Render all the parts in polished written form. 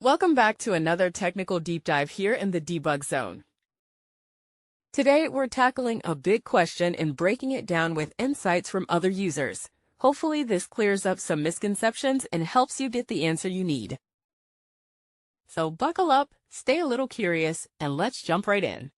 Welcome back to another technical deep dive here in the debug zone. Today, we're tackling a big question and breaking it down with insights from other users. Hopefully, this clears up some misconceptions and helps you get the answer you need. So buckle up, stay a little curious, and let's jump right in.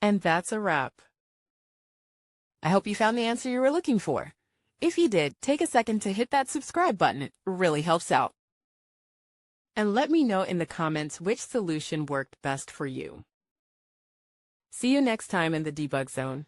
And that's a wrap. I hope you found the answer you were looking for. If you did, take a second to hit that subscribe button. It really helps out. And let me know in the comments which solution worked best for you. See you next time in the debug zone.